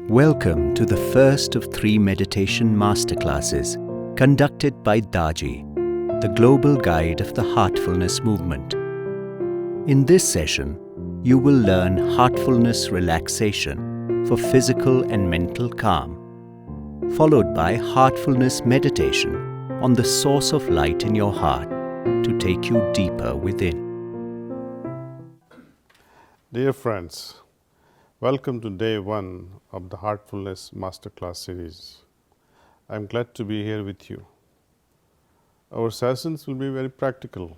Welcome to the first of 3 meditation masterclasses conducted by Daji, the global guide of the Heartfulness movement. In this session, you will learn Heartfulness Relaxation for physical and mental calm, followed by Heartfulness Meditation on the source of light in your heart to take you deeper within. Dear friends, welcome to day 1 of the Heartfulness Masterclass series. I am glad to be here with you. Our sessions will be very practical.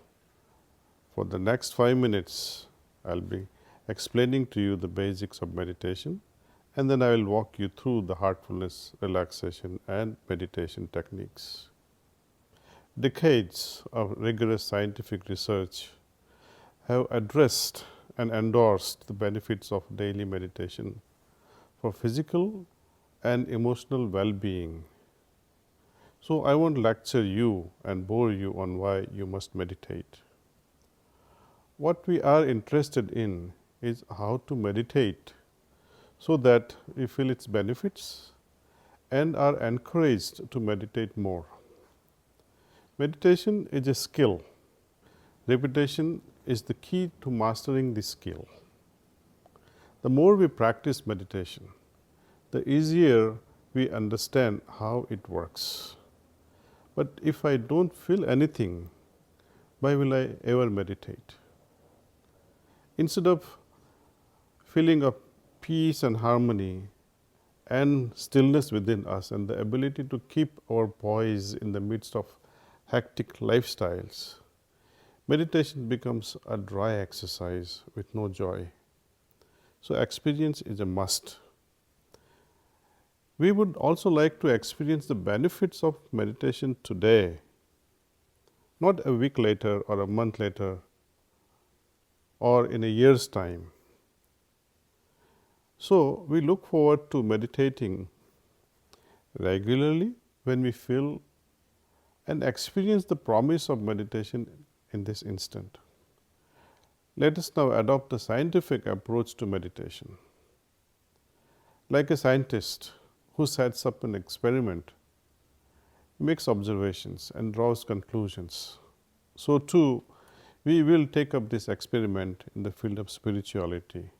For the next 5 minutes, I will be explaining to you the basics of meditation, and then I will walk you through the Heartfulness Relaxation and meditation techniques. Decades of rigorous scientific research have addressed and endorsed the benefits of daily meditation for physical and emotional well-being. So, I won't lecture you and bore you on why you must meditate. What we are interested in is how to meditate so that we feel its benefits and are encouraged to meditate more. Meditation is a skill. Repetition is the key to mastering this skill. The more we practice meditation, the easier we understand how it works. But if I don't feel anything, why will I ever meditate? Instead of feeling of peace and harmony and stillness within us and the ability to keep our poise in the midst of hectic lifestyles, meditation becomes a dry exercise with no joy. So, experience is a must. We would also like to experience the benefits of meditation today, not a week later or a month later or in a year's time. So, we look forward to meditating regularly when we feel and experience the promise of meditation in this instant. Let us now adopt a scientific approach to meditation. Like a scientist who sets up an experiment, makes observations and draws conclusions, so too we will take up this experiment in the field of spirituality.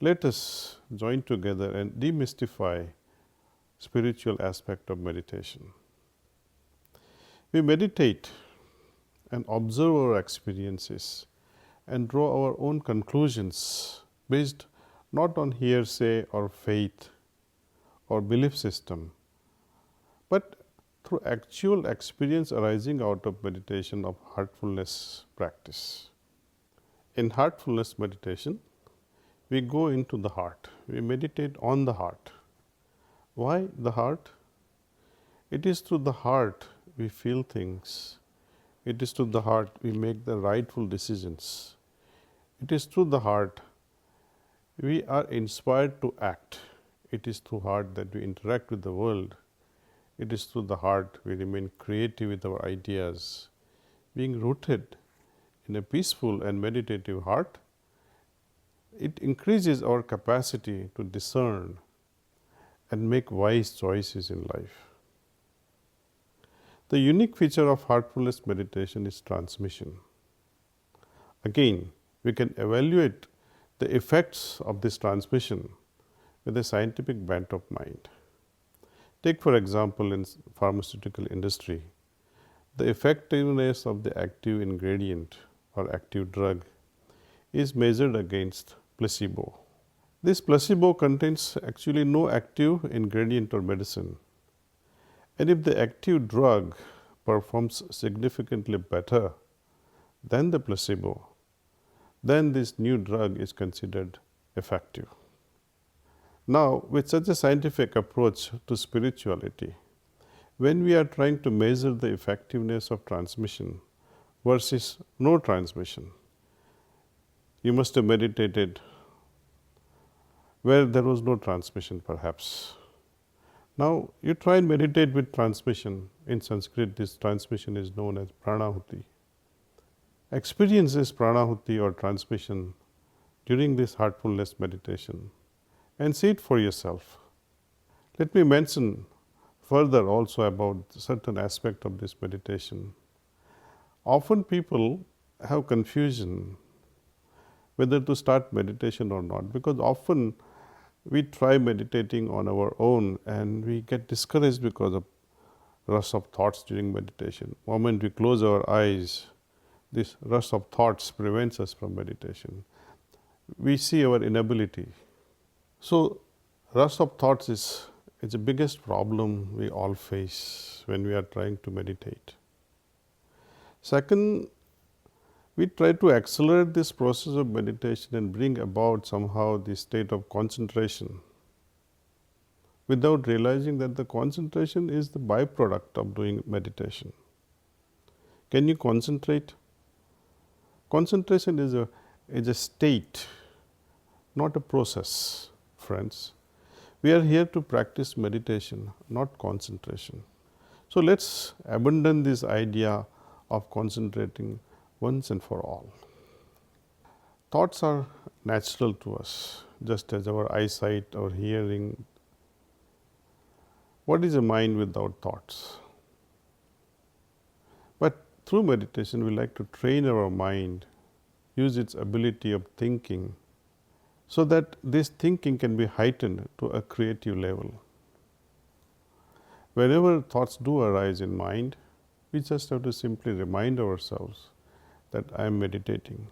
Let us join together and demystify spiritual aspect of meditation. We meditate and observe our experiences and draw our own conclusions based not on hearsay or faith or belief system, but through actual experience arising out of meditation of heartfulness practice. In heartfulness meditation, we go into the heart. We meditate on the heart. Why the heart? It is through the heart we feel things. It is through the heart we make the rightful decisions. It is through the heart we are inspired to act. It is through heart that we interact with the world. It is through the heart we remain creative with our ideas. Being rooted in a peaceful and meditative heart, it increases our capacity to discern and make wise choices in life. The unique feature of heartfulness meditation is transmission. Again, we can evaluate the effects of this transmission with a scientific bent of mind. Take for example in pharmaceutical industry, the effectiveness of the active ingredient or active drug is measured against placebo. This placebo contains actually no active ingredient or medicine. And if the active drug performs significantly better than the placebo, then this new drug is considered effective. Now, with such a scientific approach to spirituality, when we are trying to measure the effectiveness of transmission versus no transmission, you must have meditated where there was no transmission perhaps. Now, you try and meditate with transmission. In Sanskrit, this transmission is known as pranahuti. Experience this pranahuti or transmission during this heartfulness meditation and see it for yourself. Let me mention further also about certain aspect of this meditation. Often people have confusion whether to start meditation or not, because often we try meditating on our own and we get discouraged because of rush of thoughts during meditation. The moment we close our eyes, this rush of thoughts prevents us from meditation. We see our inability. So, rush of thoughts is the biggest problem we all face when we are trying to meditate. Second, we try to accelerate this process of meditation and bring about somehow the state of concentration without realizing that the concentration is the byproduct of doing meditation. Can you concentrate? Concentration is a state, not a process, friends. We are here to practice meditation, not concentration. So let's abandon this idea of concentrating once and for all. Thoughts are natural to us, just as our eyesight or hearing. What is a mind without thoughts? But through meditation, we like to train our mind, use its ability of thinking, so that this thinking can be heightened to a creative level. Whenever thoughts do arise in mind, we just have to simply remind ourselves that I am meditating.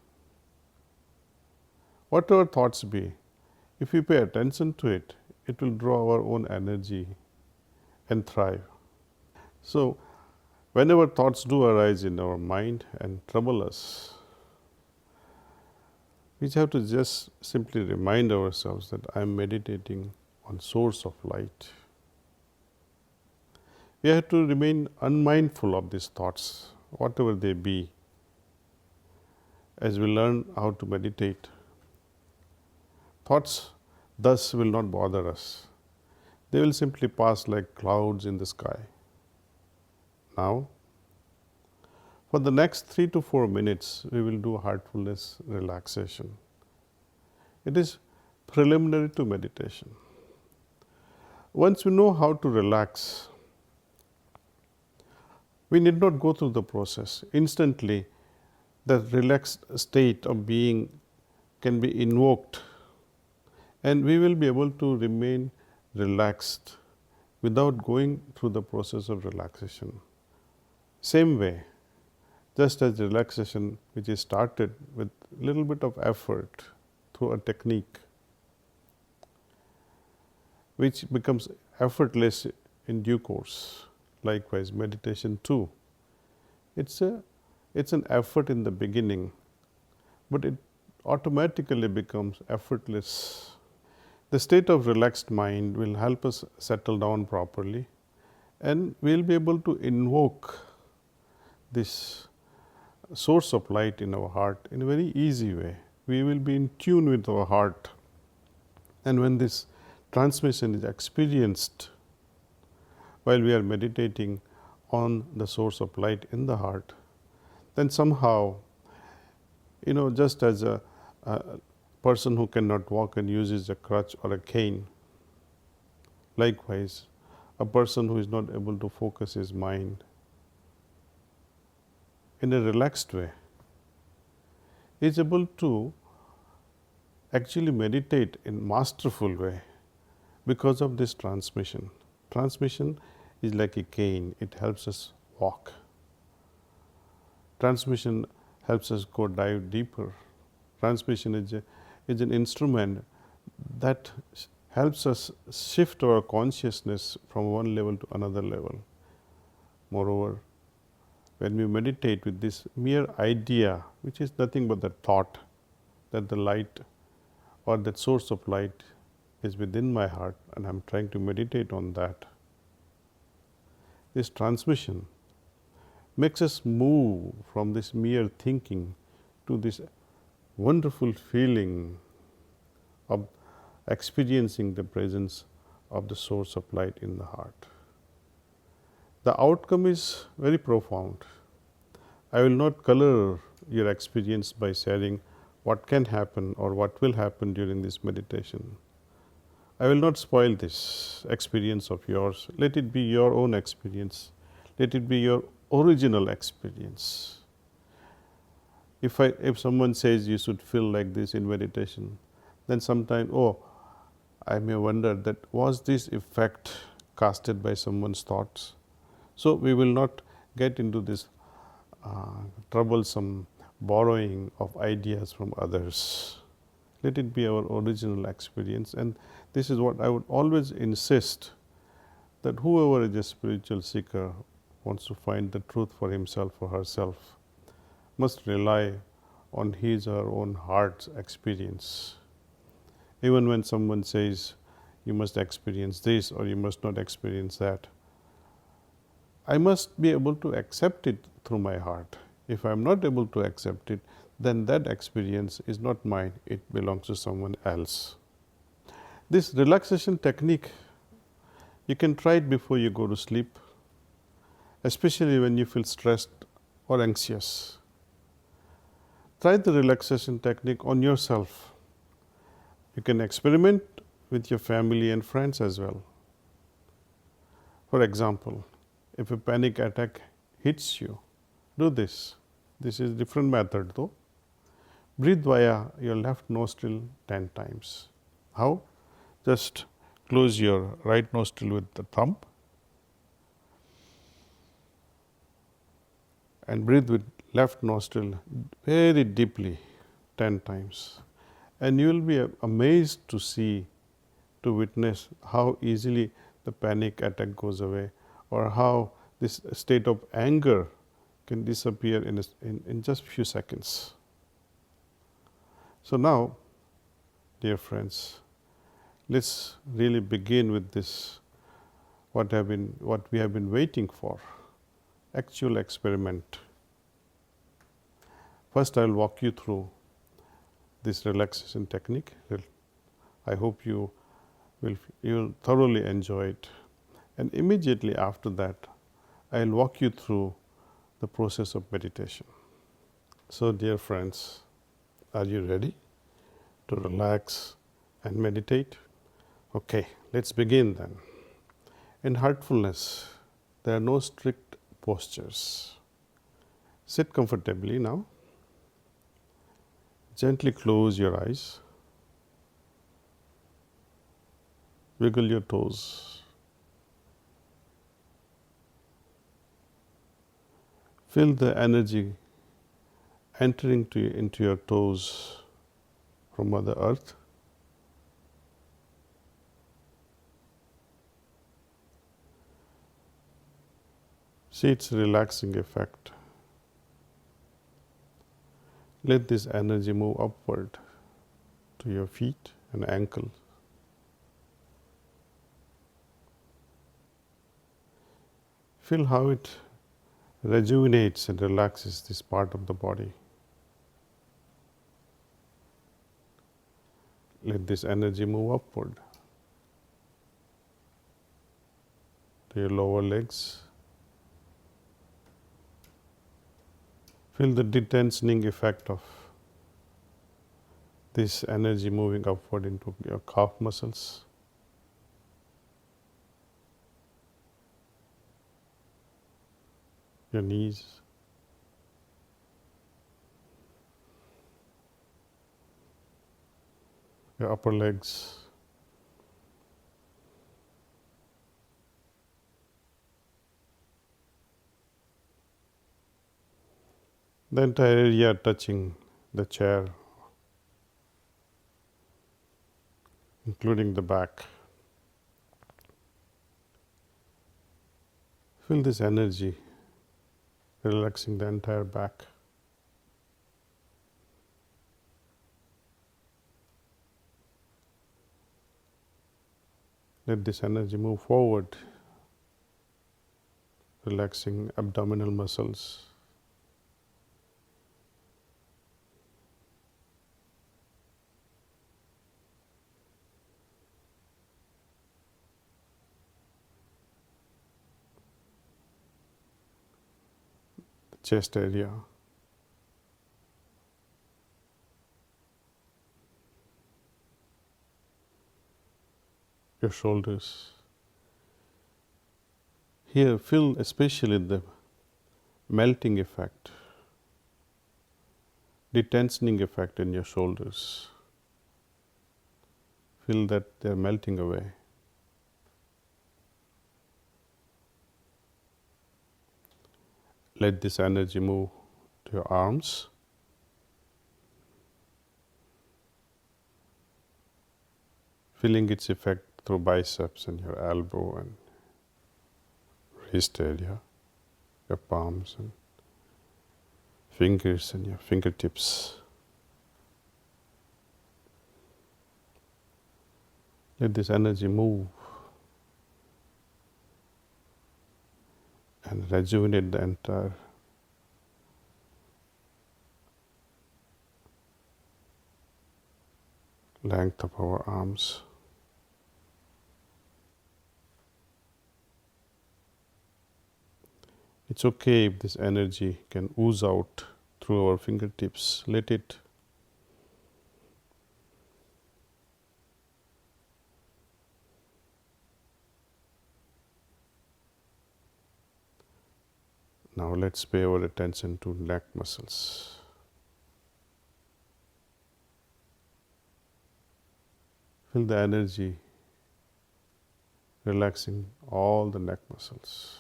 Whatever thoughts be, if we pay attention to it, it will draw our own energy and thrive. So, whenever thoughts do arise in our mind and trouble us, we have to just simply remind ourselves that I am meditating on source of light. We have to remain unmindful of these thoughts, whatever they be, as we learn how to meditate. Thoughts thus will not bother us. They will simply pass like clouds in the sky. Now, for the next 3 to 4 minutes, we will do heartfulness relaxation. It is preliminary to meditation. Once we know how to relax, we need not go through the process. Instantly, the relaxed state of being can be invoked, and we will be able to remain relaxed without going through the process of relaxation. Same way, just as relaxation which is started with little bit of effort through a technique which becomes effortless in due course. Likewise, meditation too. It's an effort in the beginning, but it automatically becomes effortless. The state of relaxed mind will help us settle down properly, and we will be able to invoke this source of light in our heart in a very easy way. We will be in tune with our heart, and when this transmission is experienced while we are meditating on the source of light in the heart, then somehow, just as a person who cannot walk and uses a crutch or a cane, likewise, a person who is not able to focus his mind in a relaxed way is able to actually meditate in masterful way because of this transmission. Transmission is like a cane, it helps us walk. Transmission helps us go dive deeper. Transmission is an instrument that helps us shift our consciousness from one level to another level. Moreover, when we meditate with this mere idea, which is nothing but the thought that the light or that source of light is within my heart and I am trying to meditate on that, this transmission makes us move from this mere thinking to this wonderful feeling of experiencing the presence of the source of light in the heart. The outcome is very profound. I will not color your experience by sharing what can happen or what will happen during this meditation. I will not spoil this experience of yours. Let it be your own experience. Let it be your original experience. If someone says you should feel like this in meditation, then sometimes, I may wonder that was this effect casted by someone's thoughts. So we will not get into this troublesome borrowing of ideas from others. Let it be our original experience, and this is what I would always insist, that whoever is a spiritual seeker wants to find the truth for himself or herself must rely on his or her own heart's experience. Even when someone says you must experience this or you must not experience that, I must be able to accept it through my heart. If I am not able to accept it, then that experience is not mine, it belongs to someone else. This relaxation technique, you can try it before you go to sleep, especially when you feel stressed or anxious. Try the relaxation technique on yourself. You can experiment with your family and friends as well. For example, if a panic attack hits you, do this. This is a different method though. Breathe via your left nostril 10 times. How? Just close your right nostril with the thumb and breathe with left nostril very deeply 10 times. And you will be amazed to witness how easily the panic attack goes away, or how this state of anger can disappear in just few seconds. So now, dear friends, let's really begin with this, what we have been waiting for, actual experiment. First, I will walk you through this relaxation technique. I hope you will thoroughly enjoy it. And immediately after that, I will walk you through the process of meditation. So, dear friends, are you ready to relax and meditate? Okay, let's begin then. In heartfulness, there are no strict postures. Sit comfortably now. Gently close your eyes. Wiggle your toes. Feel the energy entering into your toes from Mother Earth. See its relaxing effect. Let this energy move upward to your feet and ankles. Feel how it rejuvenates and relaxes this part of the body. Let this energy move upward to your lower legs. Feel the detensioning effect of this energy moving upward into your calf muscles. Your knees. Your upper legs. The entire area touching the chair, including the back. Feel this energy relaxing the entire back. Let this energy move forward, relaxing abdominal muscles. Chest area. your shoulders. Here, feel especially the melting effect, detensioning effect in your shoulders. Feel that they're melting away. Let this energy move to your arms. Feeling its effect through biceps and your elbow and wrist area, your palms and fingers and your fingertips. Let this energy move and rejuvenate the entire length of our arms. It's okay if this energy can ooze out through our fingertips. Let it. Now let's pay our attention to neck muscles. Feel the energy relaxing all the neck muscles.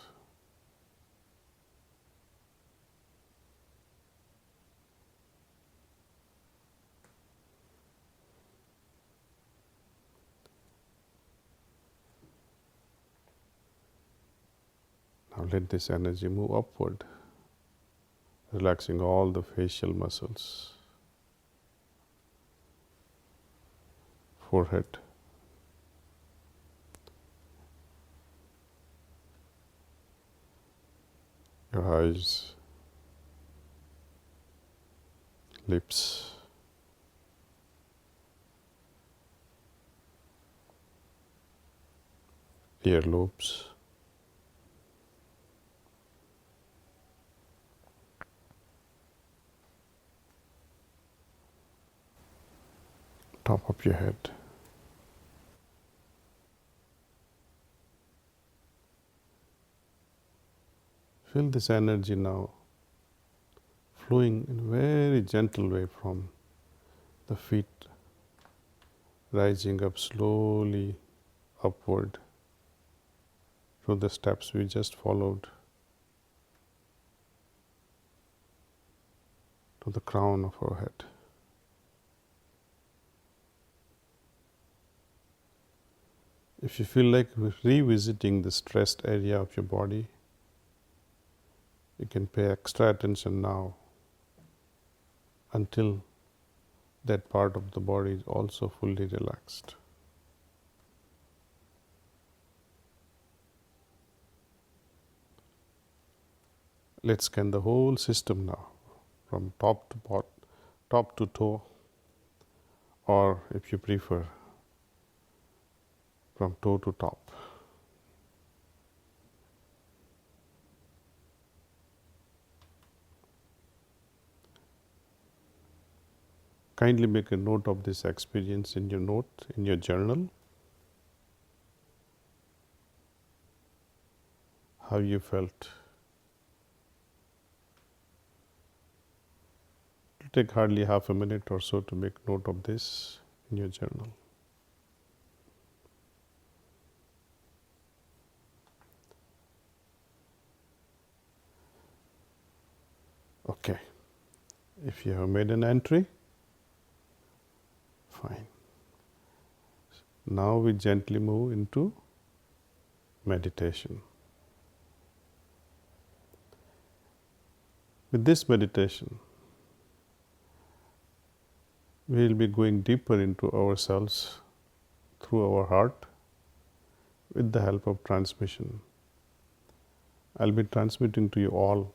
Now let this energy move upward, relaxing all the facial muscles, forehead, your eyes, lips, earlobes, top of your head. Feel this energy now flowing in a very gentle way from the feet, rising up slowly upward through the steps we just followed to the crown of our head. If you feel like revisiting the stressed area of your body, you can pay extra attention now until that part of the body is also fully relaxed. Let's scan the whole system now, from top to bottom, top to toe, or if you prefer, from toe to top. Kindly make a note of this experience in your journal. How you felt. It will take hardly half a minute or so to make note of this in your journal. Okay. If you have made an entry, fine. Now we gently move into meditation. With this meditation, we will be going deeper into ourselves through our heart with the help of transmission. I'll be transmitting to you all,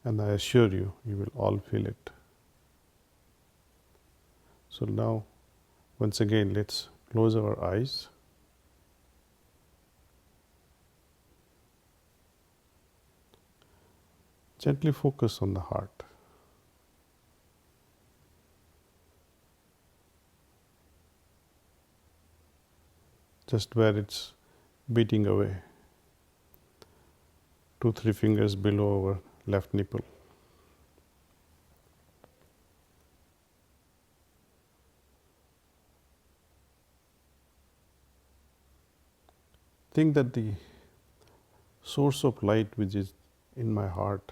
and I assure you, you will all feel it. So now, once again, let's close our eyes. Gently focus on the heart. just where it's beating away. 2-3 fingers below our left nipple. Think that the source of light which is in my heart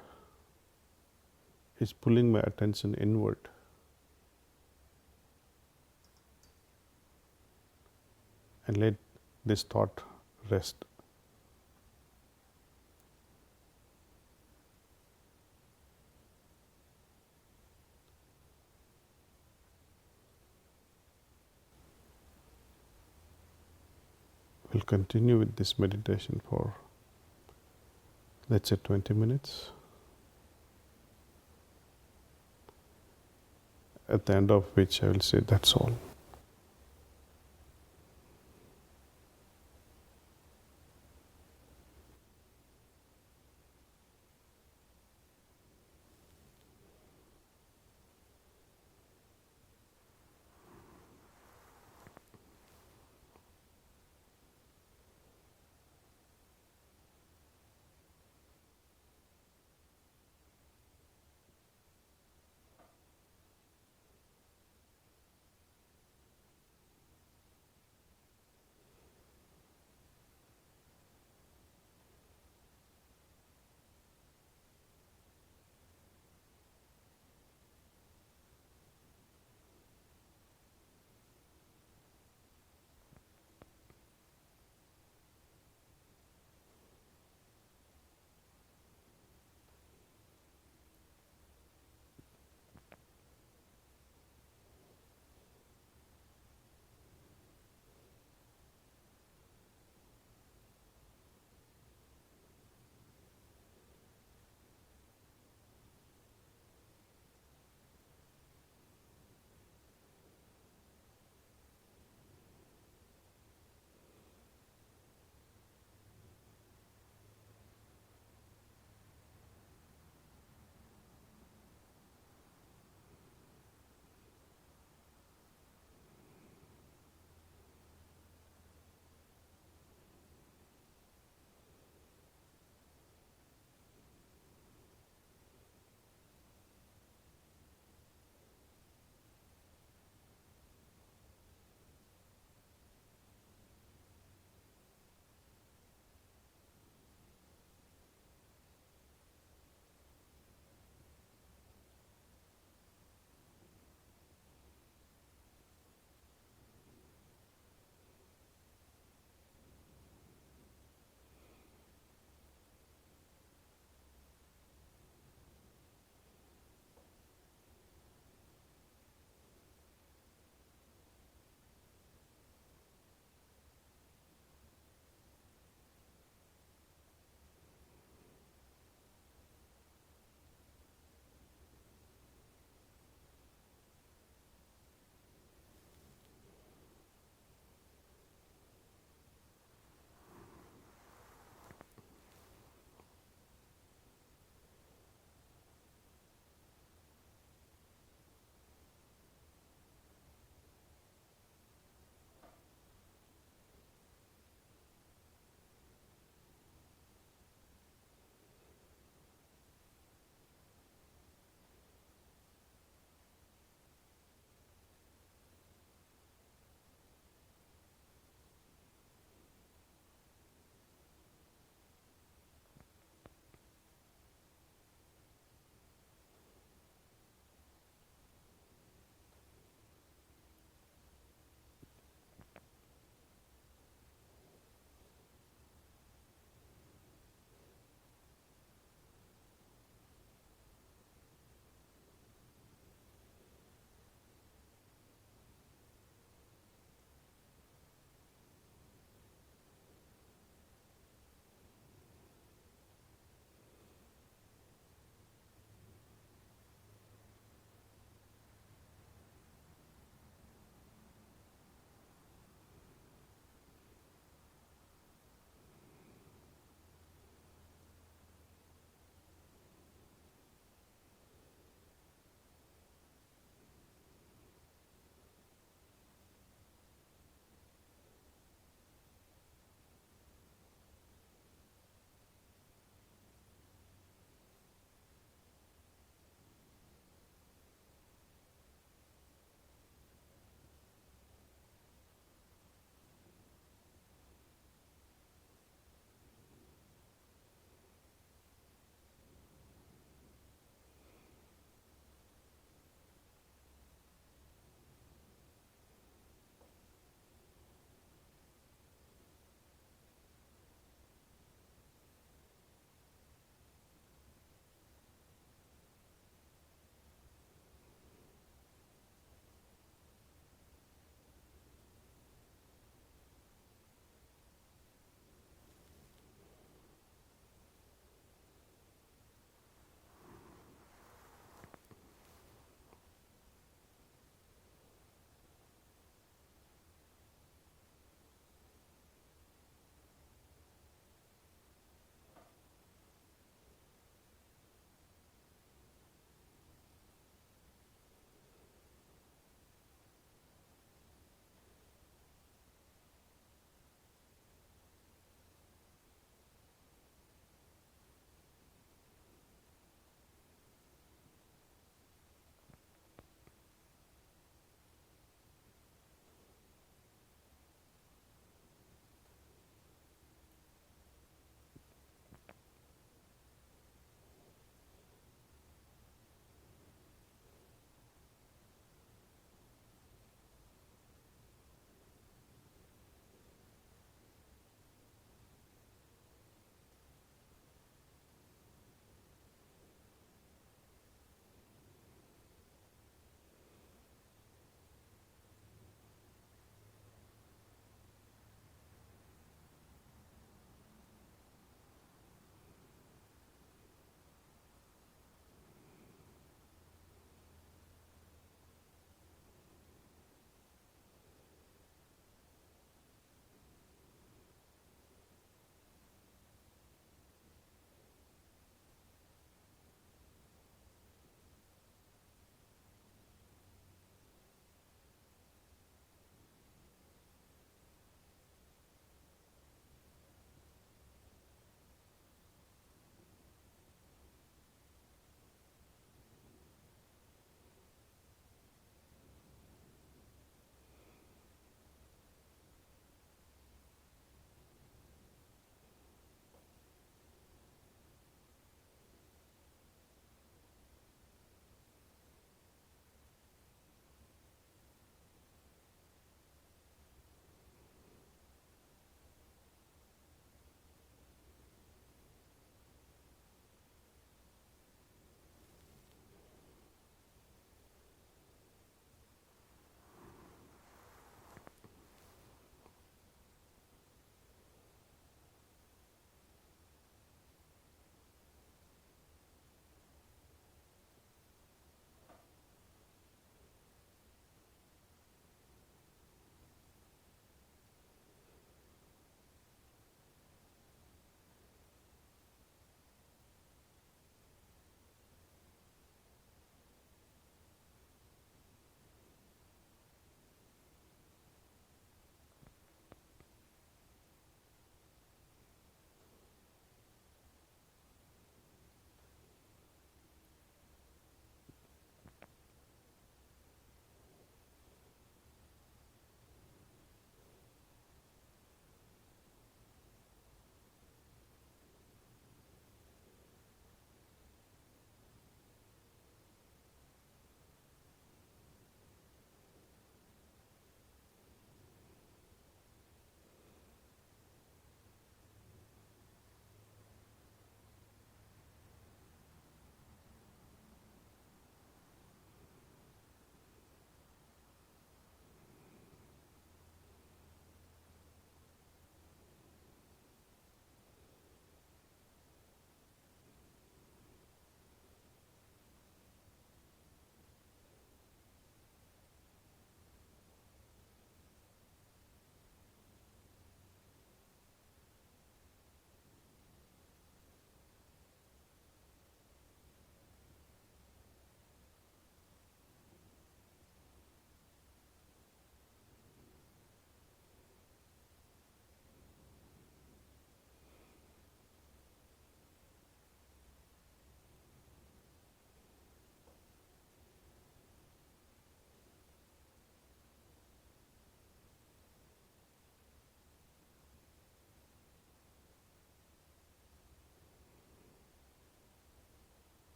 is pulling my attention inward. And let this thought rest. We'll continue with this meditation for, let's say, 20 minutes. At the end of which I will say, that's all.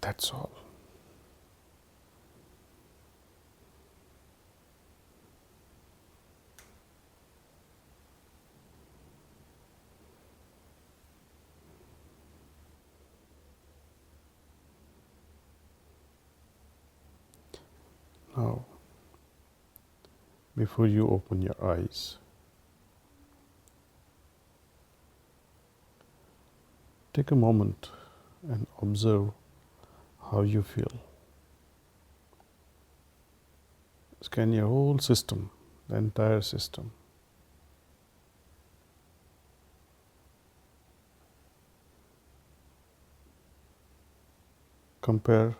That's all. Now, before you open your eyes, take a moment and observe how you feel. Scan your whole system, the entire system. Compare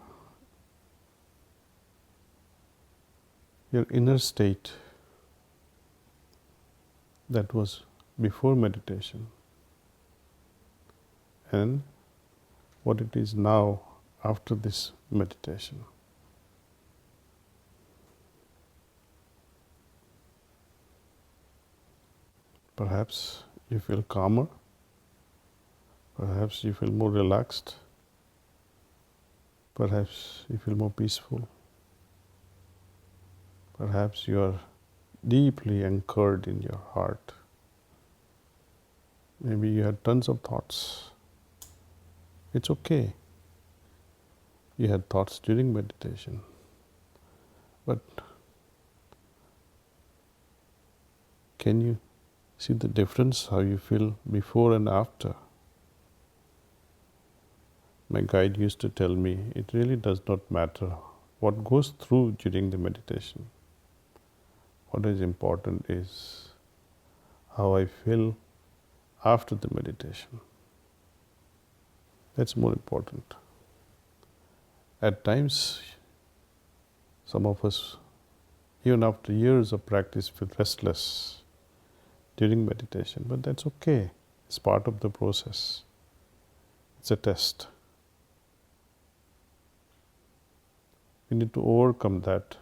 your inner state that was before meditation and what it is now after this meditation. Perhaps you feel calmer, perhaps you feel more relaxed, perhaps you feel more peaceful, perhaps you are deeply anchored in your heart. Maybe you had tons of thoughts. It's okay. You had thoughts during meditation, but can you see the difference, how you feel before and after? My guide used to tell me it really does not matter what goes through during the meditation. What is important is how I feel after the meditation. That's more important. At times, some of us, even after years of practice, feel restless during meditation, but that's okay. It's part of the process. It's a test. We need to overcome that.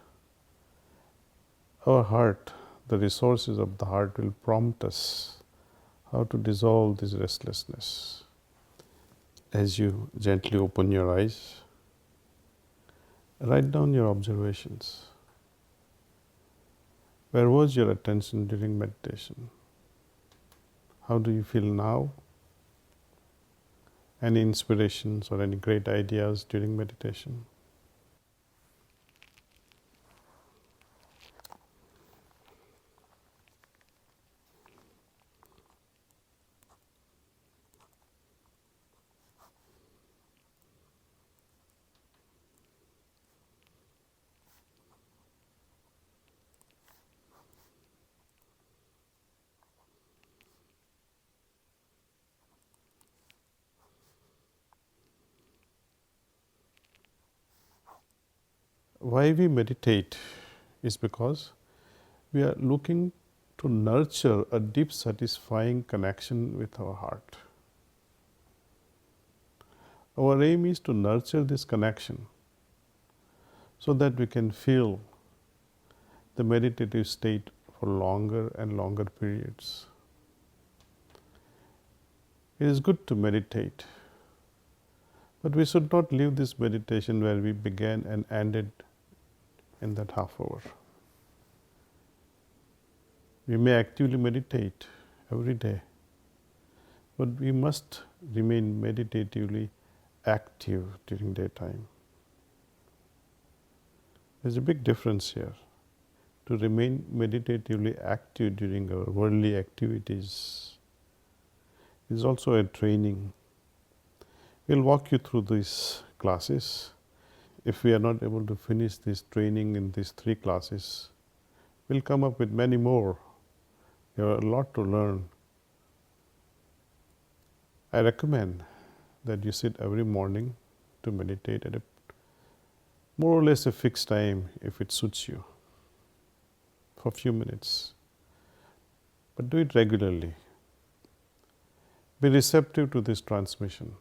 Our heart, the resources of the heart will prompt us how to dissolve this restlessness. As you gently open your eyes, write down your observations. Where was your attention during meditation? How do you feel now? Any inspirations or any great ideas during meditation? Why we meditate is because we are looking to nurture a deep, satisfying connection with our heart. Our aim is to nurture this connection so that we can feel the meditative state for longer and longer periods. It is good to meditate, but we should not leave this meditation where we began and ended in that half hour. We may actively meditate every day, but we must remain meditatively active during daytime. There's a big difference here. To remain meditatively active during our worldly activities is also a training. We'll walk you through these classes. If we are not able to finish this training in these 3 classes, we'll come up with many more. You have a lot to learn. I recommend that you sit every morning to meditate at a more or less a fixed time if it suits you, for a few minutes. But do it regularly. Be receptive to this transmission.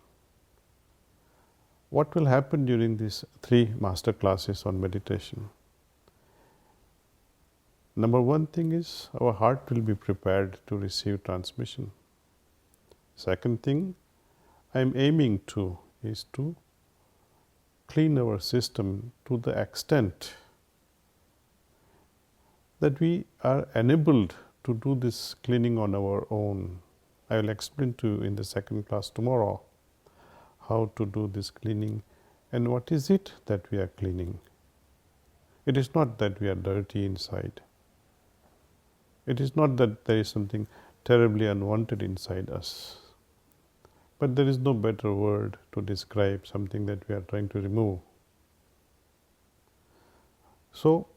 What will happen during these 3 master classes on meditation? Number 1 thing is our heart will be prepared to receive transmission. Second thing I am aiming to is to clean our system to the extent that we are enabled to do this cleaning on our own. I will explain to you in the second class tomorrow how to do this cleaning and what is it that we are cleaning. It is not that we are dirty inside. It is not that there is something terribly unwanted inside us. But there is no better word to describe something that we are trying to remove. So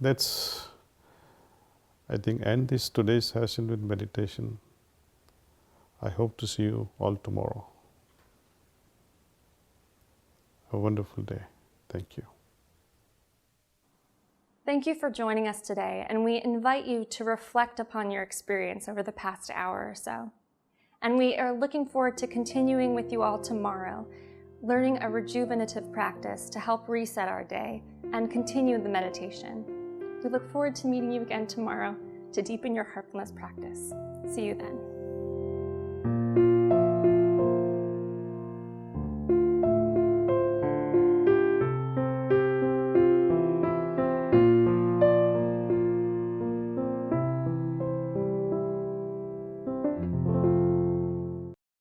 let's, I think, end this today's session with meditation. I hope to see you all tomorrow. A wonderful day. Thank you. Thank you for joining us today, and we invite you to reflect upon your experience over the past hour or so. And we are looking forward to continuing with you all tomorrow, learning a rejuvenative practice to help reset our day and continue the meditation. We look forward to meeting you again tomorrow to deepen your heartfulness practice. See you then.